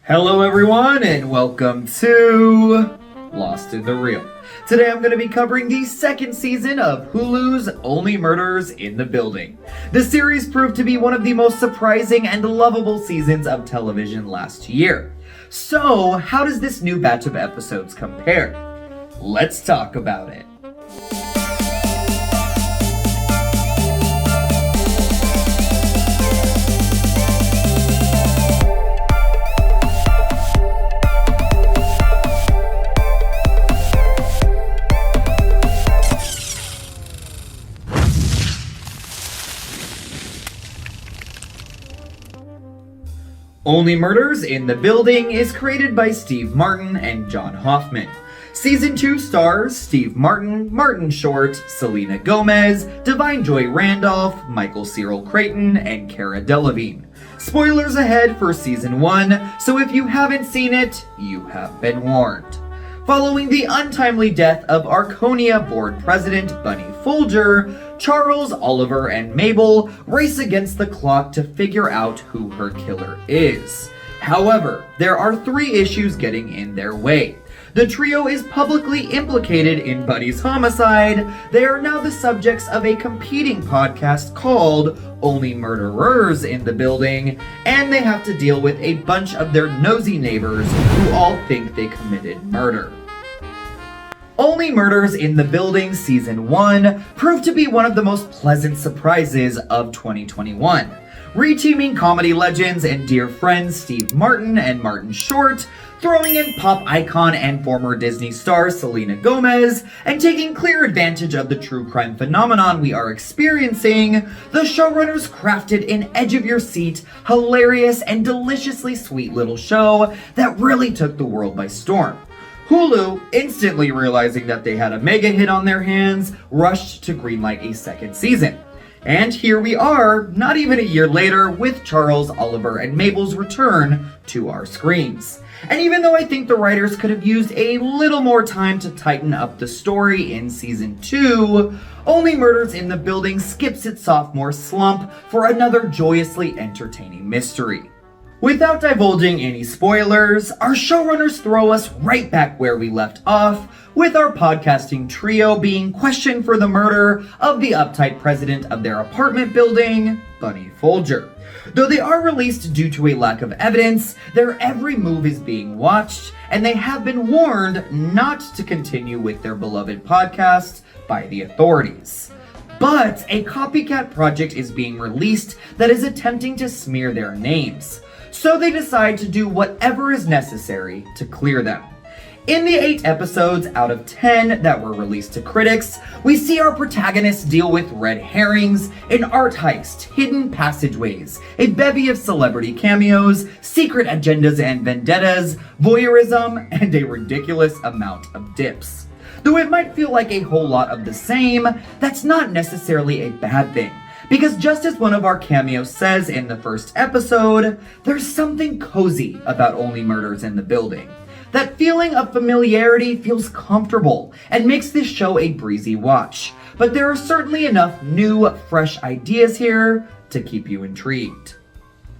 Hello everyone and welcome to Lost in the Reel. Today I'm going to be covering the second season of Hulu's Only Murders in the Building. The series proved to be one of the most surprising and lovable seasons of television last year. So, how does this new batch of episodes compare? Let's talk about it. Only Murders in the Building is created by Steve Martin and John Hoffman. Season 2 stars Steve Martin, Martin Short, Selena Gomez, Divine Joy Randolph, Michael Cyril Creighton, and Cara Delevingne. Spoilers ahead for Season 1, so if you haven't seen it, you have been warned. Following the untimely death of Arconia board president Bunny Folger, Charles, Oliver, and Mabel race against the clock to figure out who her killer is. However, there are three issues getting in their way. The trio is publicly implicated in Bunny's homicide, they are now the subjects of a competing podcast called Only Murderers in the Building, and they have to deal with a bunch of their nosy neighbors who all think they committed murder. Only Murders in the Building Season 1 proved to be one of the most pleasant surprises of 2021. Reteaming comedy legends and dear friends Steve Martin and Martin Short, throwing in pop icon and former Disney star Selena Gomez, and taking clear advantage of the true crime phenomenon we are experiencing, the showrunners crafted an edge-of-your-seat, hilarious, and deliciously sweet little show that really took the world by storm. Hulu, instantly realizing that they had a mega hit on their hands, rushed to greenlight a second season. And here we are, not even a year later, with Charles, Oliver, and Mabel's return to our screens. And even though I think the writers could have used a little more time to tighten up the story in Season 2, Only Murders in the Building skips its sophomore slump for another joyously entertaining mystery. Without divulging any spoilers, our showrunners throw us right back where we left off, with our podcasting trio being questioned for the murder of the uptight president of their apartment building, Bunny Folger. Though they are released due to a lack of evidence, their every move is being watched, and they have been warned not to continue with their beloved podcast by the authorities. But a copycat project is being released that is attempting to smear their names. So they decide to do whatever is necessary to clear them. In the 8 episodes out of 10 that were released to critics, we see our protagonists deal with red herrings, an art heist, hidden passageways, a bevy of celebrity cameos, secret agendas and vendettas, voyeurism, and a ridiculous amount of dips. Though it might feel like a whole lot of the same, that's not necessarily a bad thing. Because just as one of our cameos says in the first episode, there's something cozy about Only Murders in the Building. That feeling of familiarity feels comfortable and makes this show a breezy watch. But there are certainly enough new, fresh ideas here to keep you intrigued.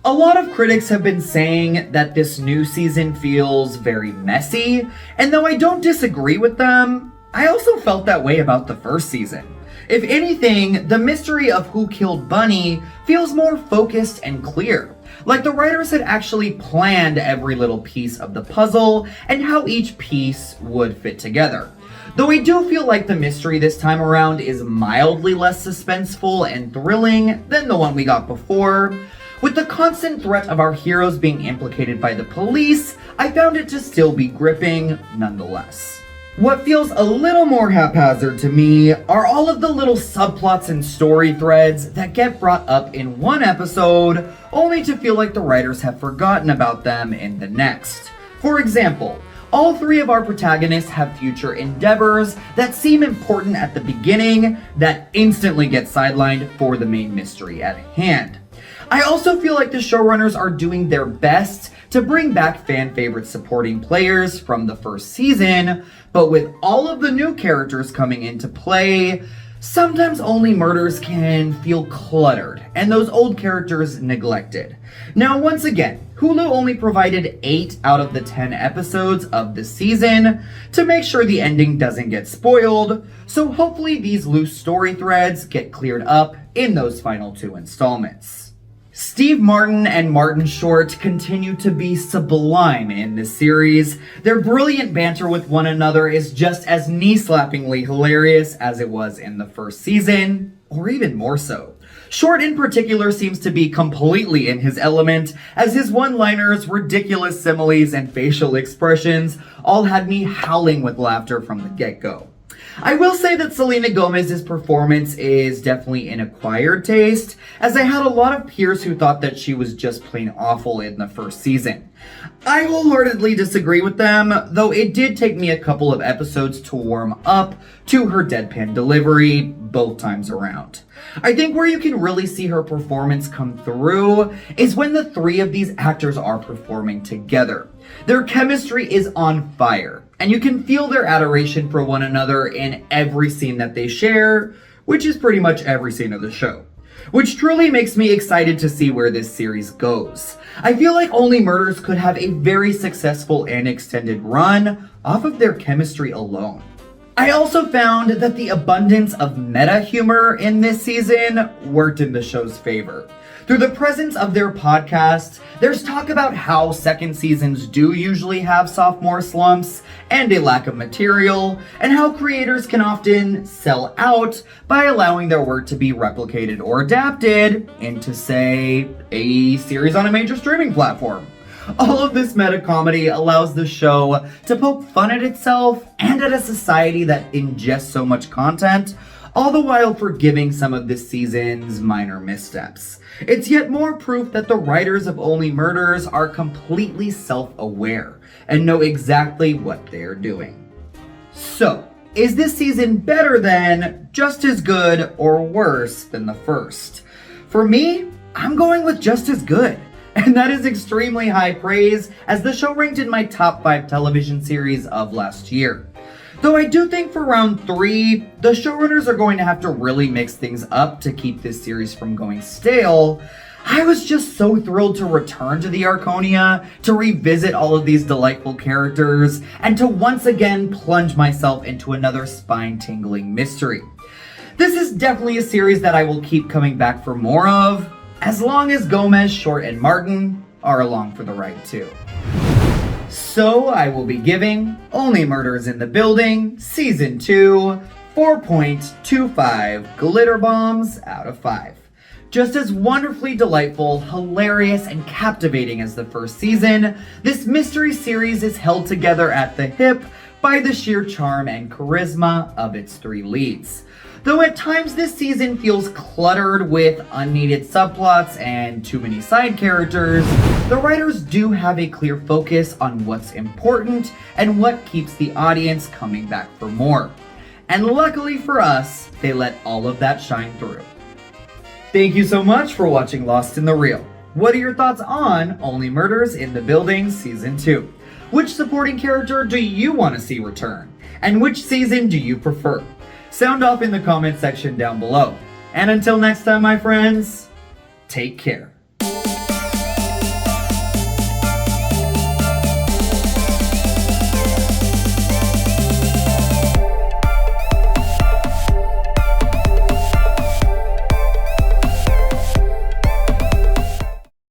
A lot of critics have been saying that this new season feels very messy, and though I don't disagree with them, I also felt that way about the first season. If anything, the mystery of who killed Bunny feels more focused and clear, like the writers had actually planned every little piece of the puzzle and how each piece would fit together. Though I do feel like the mystery this time around is mildly less suspenseful and thrilling than the one we got before. With the constant threat of our heroes being implicated by the police, I found it to still be gripping nonetheless. What feels a little more haphazard to me are all of the little subplots and story threads that get brought up in one episode, only to feel like the writers have forgotten about them in the next. For example, all 3 of our protagonists have future endeavors that seem important at the beginning that instantly get sidelined for the main mystery at hand. I also feel like the showrunners are doing their best to bring back fan favorite supporting players from the first season, but with all of the new characters coming into play, Sometimes Only Murders can feel cluttered, and those old characters neglected. Now, once again, Hulu only provided 8 out of the 10 episodes of the season to make sure the ending doesn't get spoiled, so hopefully these loose story threads get cleared up in those final 2 installments. Steve Martin and Martin Short continue to be sublime in this series. Their brilliant banter with one another is just as knee-slappingly hilarious as it was in the first season, or even more so. Short in particular seems to be completely in his element, as his one-liners, ridiculous similes, and facial expressions all had me howling with laughter from the get-go. I will say that Selena Gomez's performance is definitely an acquired taste, as I had a lot of peers who thought that she was just plain awful in the first season. I wholeheartedly disagree with them, though it did take me a couple of episodes to warm up to her deadpan delivery both times around. I think where you can really see her performance come through is when the 3 of these actors are performing together. Their chemistry is on fire, and you can feel their adoration for one another in every scene that they share, which is pretty much every scene of the show. Which truly makes me excited to see where this series goes. I feel like Only Murders could have a very successful and extended run off of their chemistry alone. I also found that the abundance of meta humor in this season worked in the show's favor. Through the presence of their podcast, there's talk about how second seasons do usually have sophomore slumps and a lack of material, and how creators can often sell out by allowing their work to be replicated or adapted into, say, a series on a major streaming platform. All of this meta comedy allows the show to poke fun at itself and at a society that ingests so much content, all the while forgiving some of this season's minor missteps. It's yet more proof that the writers of Only Murders are completely self-aware and know exactly what they're doing. So, is this season better than, just as good, or worse than the first? For me, I'm going with just as good. And that is extremely high praise, as the show ranked in my top 5 television series of last year. Though I do think for round 3, the showrunners are going to have to really mix things up to keep this series from going stale. I was just so thrilled to return to the Arconia, to revisit all of these delightful characters, and to once again plunge myself into another spine-tingling mystery. This is definitely a series that I will keep coming back for more of, as long as Gomez, Short, and Martin are along for the ride too. So I will be giving Only Murders in the Building Season 2 4.25 glitter bombs out of 5. Just as wonderfully delightful, hilarious, and captivating as the first season, this mystery series is held together at the hip by the sheer charm and charisma of its 3 leads. Though at times this season feels cluttered with unneeded subplots and too many side characters, the writers do have a clear focus on what's important and what keeps the audience coming back for more. And luckily for us, they let all of that shine through. Thank you so much for watching Lost in the Reel. What are your thoughts on Only Murders in the Building Season 2? Which supporting character do you want to see return? And which season do you prefer? Sound off in the comment section down below. And until next time, my friends, take care.